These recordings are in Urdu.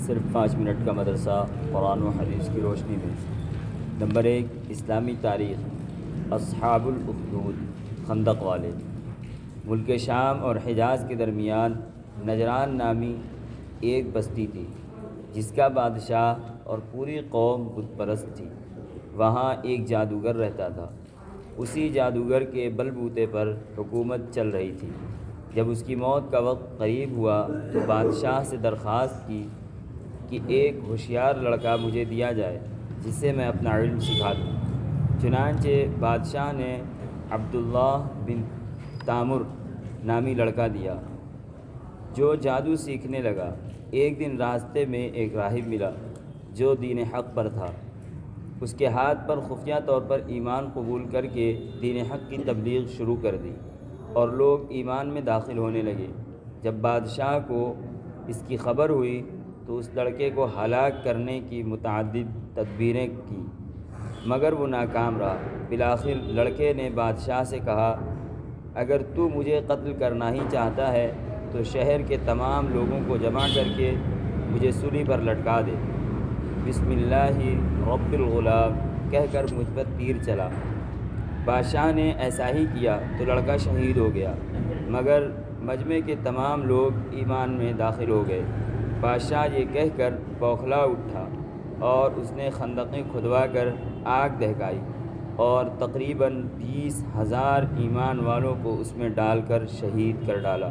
صرف 5 منٹ کا مدرسہ قرآن و حدیث کی روشنی میں۔ نمبر 1، اسلامی تاریخ۔ اصحاب الاخدود، خندق والے۔ ملک شام اور حجاز کے درمیان نجران نامی ایک بستی تھی جس کا بادشاہ اور پوری قوم بت پرست تھی۔ وہاں ایک جادوگر رہتا تھا۔ اسی جادوگر کے بل بوتے پر حکومت چل رہی تھی۔ جب اس کی موت کا وقت قریب ہوا تو بادشاہ سے درخواست کی کہ ایک ہوشیار لڑکا مجھے دیا جائے جسے میں اپنا علم سکھا دوں۔ چنانچہ بادشاہ نے عبداللہ بن تامر نامی لڑکا دیا جو جادو سیکھنے لگا۔ ایک دن راستے میں ایک راہب ملا جو دین حق پر تھا۔ اس کے ہاتھ پر خفیہ طور پر ایمان قبول کر کے دین حق کی تبلیغ شروع کر دی اور لوگ ایمان میں داخل ہونے لگے۔ جب بادشاہ کو اس کی خبر ہوئی تو اس لڑکے کو ہلاک کرنے کی متعدد تدبیریں کی مگر وہ ناکام رہا۔ بالآخر لڑکے نے بادشاہ سے کہا، اگر تو مجھے قتل کرنا ہی چاہتا ہے تو شہر کے تمام لوگوں کو جمع کر کے مجھے سولی پر لٹکا دے۔ بسم اللہ رب الغلام کہہ کر مجھ پر تیر چلا۔ بادشاہ نے ایسا ہی کیا تو لڑکا شہید ہو گیا مگر مجمع کے تمام لوگ ایمان میں داخل ہو گئے۔ بادشاہ یہ کہہ کر بوکھلا اٹھا اور اس نے خندقیں کھدوا کر آگ دہکائی اور تقریباً 20,000 ایمان والوں کو اس میں ڈال کر شہید کر ڈالا۔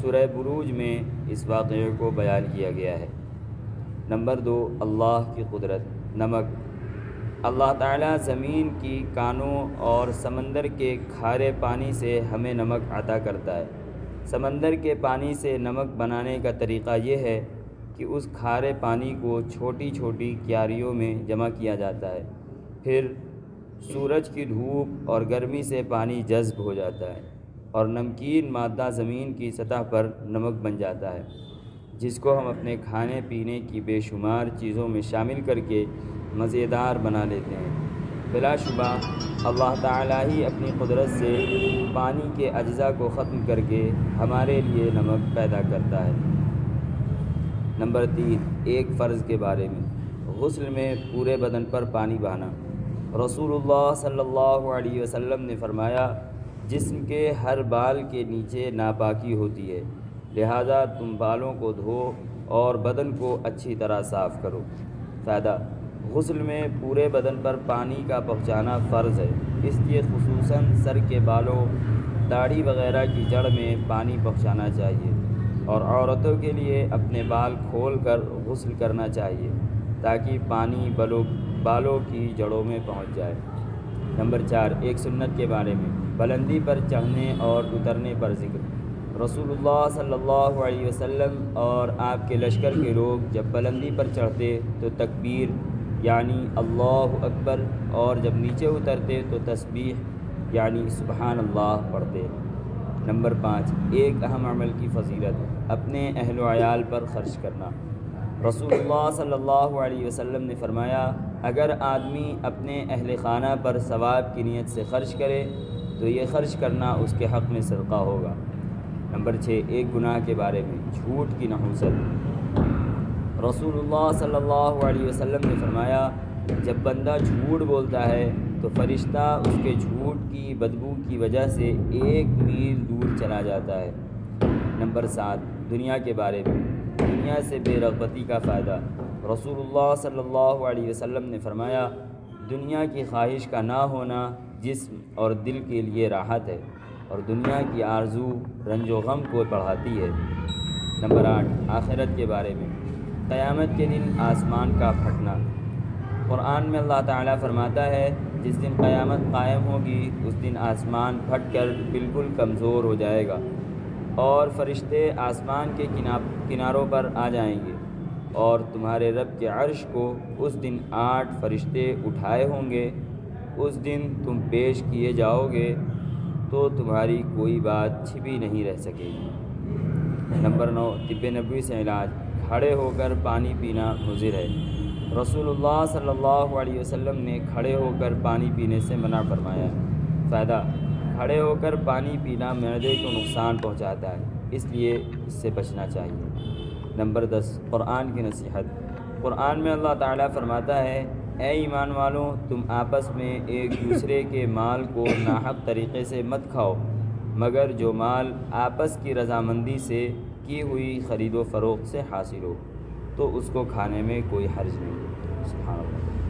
سورہ بروج میں اس واقعے کو بیان کیا گیا ہے۔ نمبر 2، اللہ کی قدرت۔ نمک۔ اللہ تعالیٰ زمین کی کانوں اور سمندر کے کھارے پانی سے ہمیں نمک عطا کرتا ہے۔ سمندر کے پانی سے نمک بنانے کا طریقہ یہ ہے کہ اس کھارے پانی کو چھوٹی چھوٹی کیاریوں میں جمع کیا جاتا ہے، پھر سورج کی دھوپ اور گرمی سے پانی جذب ہو جاتا ہے اور نمکین مادہ زمین کی سطح پر نمک بن جاتا ہے جس کو ہم اپنے کھانے پینے کی بے شمار چیزوں میں شامل کر کے مزیدار بنا لیتے ہیں۔ بلا شبہ اللہ تعالیٰ ہی اپنی قدرت سے پانی کے اجزاء کو ختم کر کے ہمارے لیے نمک پیدا کرتا ہے۔ نمبر 3، ایک فرض کے بارے میں۔ غسل میں پورے بدن پر پانی بہانا۔ رسول اللہ صلی اللہ علیہ وسلم نے فرمایا، جسم کے ہر بال کے نیچے ناپاکی ہوتی ہے، لہذا تم بالوں کو دھو اور بدن کو اچھی طرح صاف کرو۔ فائدہ: غسل میں پورے بدن پر پانی کا پہنچانا فرض ہے، اس لیے خصوصاً سر کے بالوں، داڑھی وغیرہ کی جڑ میں پانی پہنچانا چاہیے اور عورتوں کے لیے اپنے بال کھول کر غسل کرنا چاہیے تاکہ پانی بالوں کی جڑوں میں پہنچ جائے۔ نمبر 4، ایک سنت کے بارے میں۔ بلندی پر چڑھنے اور اترنے پر ذکر۔ رسول اللہ صلی اللہ علیہ وسلم اور آپ کے لشکر کے لوگ جب بلندی پر چڑھتے تو تکبیر یعنی اللہ اکبر اور جب نیچے اترتے تو تسبیح یعنی سبحان اللہ پڑھتے۔ نمبر 5، ایک اہم عمل کی فضیلت، اپنے اہل و عیال پر خرچ کرنا۔ رسول اللہ صلی اللہ علیہ وسلم نے فرمایا، اگر آدمی اپنے اہل خانہ پر ثواب کی نیت سے خرچ کرے تو یہ خرچ کرنا اس کے حق میں صدقہ ہوگا۔ نمبر 6، ایک گناہ کے بارے میں، جھوٹ کی نحوست۔ رسول اللہ صلی اللہ علیہ وسلم نے فرمایا، جب بندہ جھوٹ بولتا ہے تو فرشتہ اس کے جھوٹ کی بدبو کی وجہ سے 1 میل دور چلا جاتا ہے۔ نمبر 7، دنیا کے بارے میں، دنیا سے بے رغبتی کا فائدہ۔ رسول اللہ صلی اللہ علیہ وسلم نے فرمایا، دنیا کی خواہش کا نہ ہونا جسم اور دل کے لیے راحت ہے اور دنیا کی آرزو رنج و غم کو بڑھاتی ہے۔ نمبر 8، آخرت کے بارے میں، قیامت کے دن آسمان کا پھٹنا۔ قرآن میں اللہ تعالیٰ فرماتا ہے، جس دن قیامت قائم ہوگی اس دن آسمان پھٹ کر بالکل کمزور ہو جائے گا اور فرشتے آسمان کے کناروں پر آ جائیں گے اور تمہارے رب کے عرش کو اس دن 8 فرشتے اٹھائے ہوں گے۔ اس دن تم پیش کیے جاؤ گے تو تمہاری کوئی بات چھپی نہیں رہ سکے گی۔ نمبر 9، طب نبوی سے علاج۔ کھڑے ہو کر پانی پینا مضر ہے۔ رسول اللہ صلی اللہ علیہ وسلم نے کھڑے ہو کر پانی پینے سے منع فرمایا ہے۔ فائدہ: کھڑے ہو کر پانی پینا معدے کو نقصان پہنچاتا ہے، اس لیے اس سے بچنا چاہیے۔ نمبر 10 قرآن کی نصیحت۔ قرآن میں اللہ تعالیٰ فرماتا ہے اے ایمان والوں تم آپس میں ایک دوسرے کے مال کو ناحق طریقے سے مت کھاؤ مگر جو مال آپس کی رضامندی سے کی ہوئی خرید و فروخت سے حاصل ہو تو اس کو کھانے میں کوئی حرج نہیں۔ سبحان اللہ۔